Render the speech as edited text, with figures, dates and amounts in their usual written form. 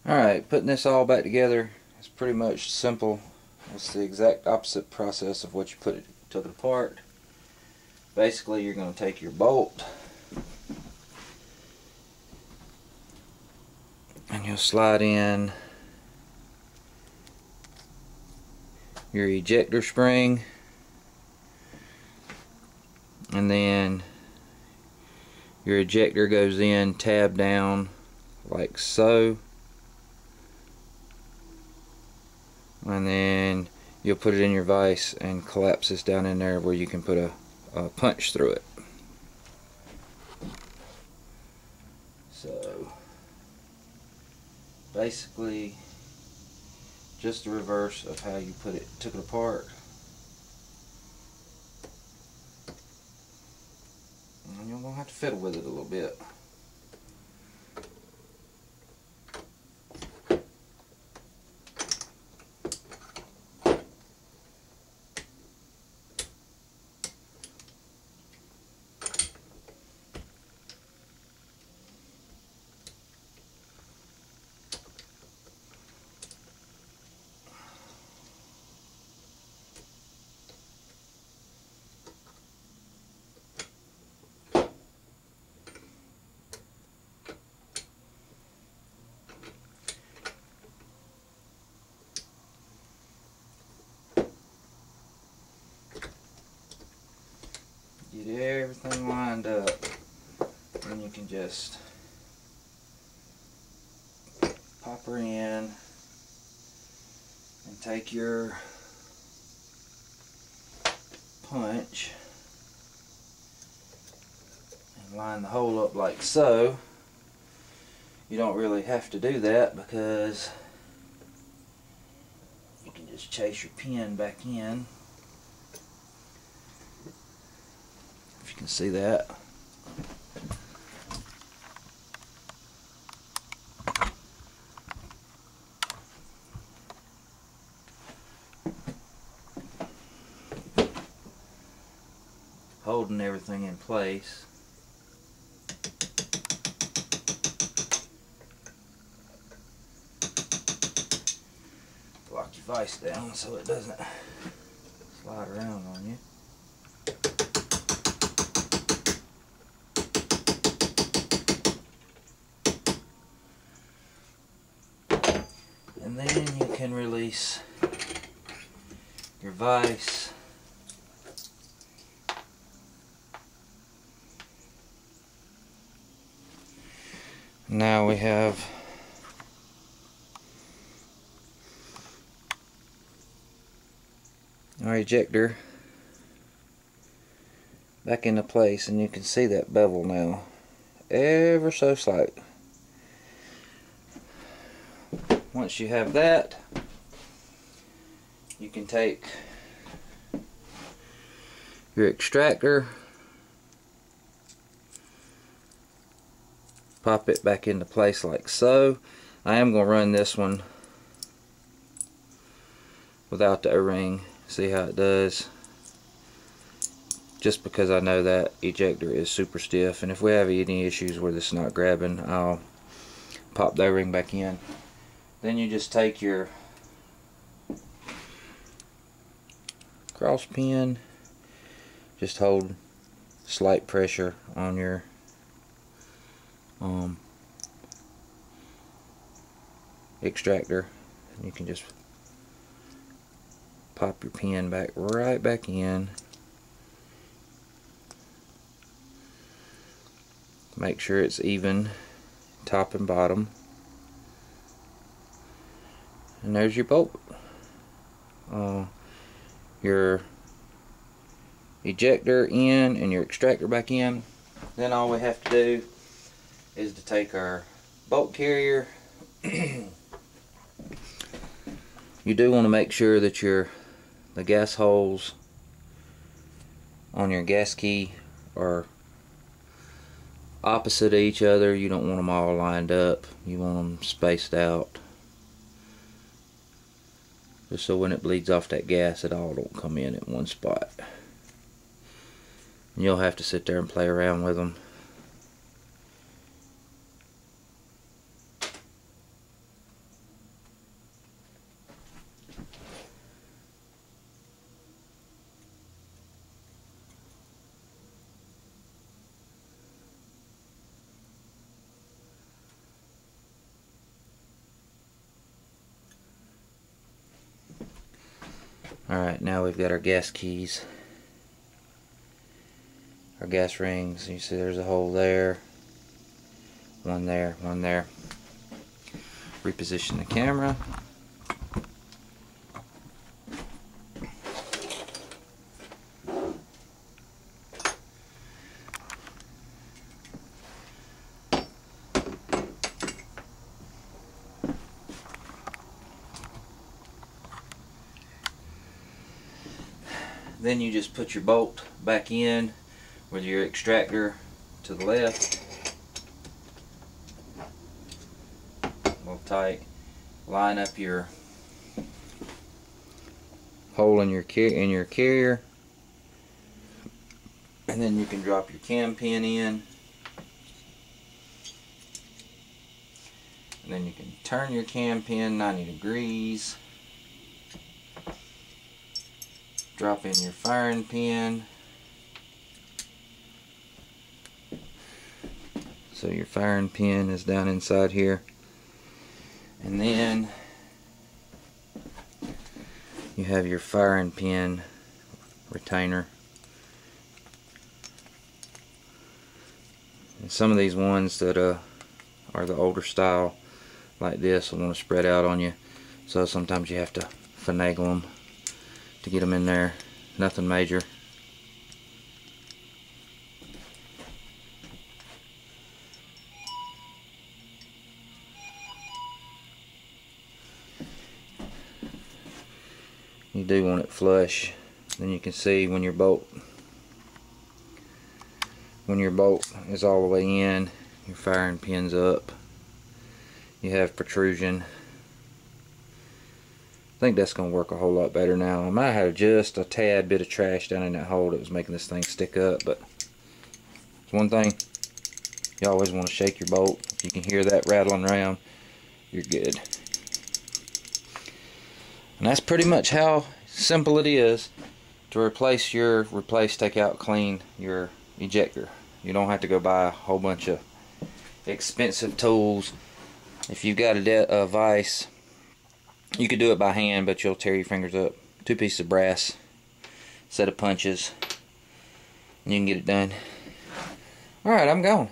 Alright, putting this all back together is pretty much simple. It's the exact opposite process of what you took it apart. Basically, you're going to take your bolt and you'll slide in your ejector spring, and then your ejector goes in tab down like so, and then you'll put it in your vise and collapse this down in there where you can put a punch through it. So basically just the reverse of how you took it apart. And you're going to have to fiddle with it a little bit. Get everything lined up, and you can just pop her in and take your punch and line the hole up like so. You don't really have to do that because you can just chase your pin back in. If you can see that. Holding everything in place. Lock your vise down so it doesn't slide around on you. And then you can release your vise. Now we have our ejector back into place, and you can see that bevel now ever so slight. Once you have that, you can take your extractor, pop it back into place like so. I am going to run this one without the O-ring, see how it does, just because I know that ejector is super stiff, and if we have any issues where this is not grabbing, I'll pop the O-ring back in. Then you just take your cross pin, just hold slight pressure on your extractor, and you can just pop your pin right back in. Make sure it's even top and bottom. And there's your bolt. Your ejector in and your extractor back in. Then all we have to do is to take our bolt carrier. You do want to make sure that the gas holes on your gas key are opposite of each other. You don't want them all lined up. You want them spaced out, just so when it bleeds off that gas, it all don't come in at one spot. And you'll have to sit there and play around with them. Alright, now we've got our gas keys, our gas rings. You see there's a hole there, one there, one there. Reposition the camera. Then you just put your bolt back in with your extractor to the left. A little tight. Line up your hole in your carrier, and then you can drop your cam pin in, and then you can turn your cam pin 90 degrees. Drop in your firing pin. So your firing pin is down inside here. And then you have your firing pin retainer. And some of these ones that are the older style like this will want to spread out on you. So sometimes you have to finagle them to get them in there. Nothing major. You do want it flush. Then you can see when your bolt is all the way in, your firing pin's up. You have protrusion. I think that's going to work a whole lot better now. I might have just a tad bit of trash down in that hole that was making this thing stick up, but it's one thing, you always want to shake your bolt. If you can hear that rattling around, you're good. And that's pretty much how simple it is to replace, take out, clean your ejector. You don't have to go buy a whole bunch of expensive tools. If you've got a vise, you could do it by hand, but you'll tear your fingers up. 2 pieces of brass, set of punches, and you can get it done. Alright, I'm going.